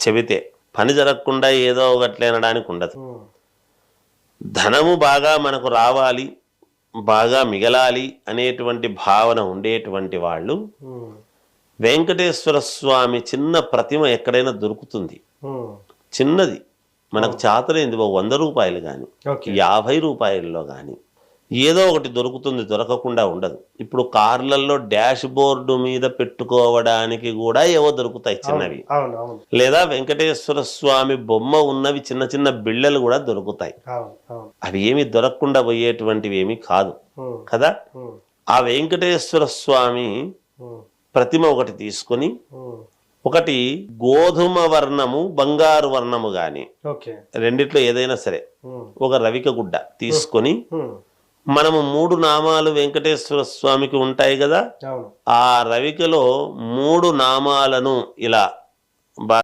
చెబితే పని జరగకుండా ఏదో ఒకటి అనడానికి ఉండదు. ధనము బాగా మనకు రావాలి, బాగా మిగలాలి అనేటువంటి భావన ఉండేటువంటి వాళ్ళు వెంకటేశ్వర స్వామి చిన్న ప్రతిమ ఎక్కడైనా దొరుకుతుంది, చిన్నది మనకు చేతనైంది, 100 రూపాయలు కానీ 50 రూపాయల్లో కానీ ఏదో ఒకటి దొరుకుతుంది, దొరకకుండా ఉండదు. ఇప్పుడు కార్లలో డాష్ బోర్డు మీద పెట్టుకోవడానికి కూడా ఏవో దొరుకుతాయి చిన్నవి, లేదా వెంకటేశ్వర స్వామి బొమ్మ ఉన్నవి చిన్న చిన్న బిళ్ళలు కూడా దొరుకుతాయి. అవి ఏమి దొరకకుండా పోయేటువంటివి ఏమి కాదు కదా. ఆ వెంకటేశ్వర స్వామి ప్రతిమ ఒకటి తీసుకొని, ఒకటి గోధుమ వర్ణము బంగారు వర్ణము గాని రెండిట్లో ఏదైనా సరే ఒక రవిక గుడ్డ తీసుకొని, మనము 3 నామాలు వెంకటేశ్వర స్వామికి ఉంటాయి కదా, ఆ రవికలో 3 నామాలను ఇలా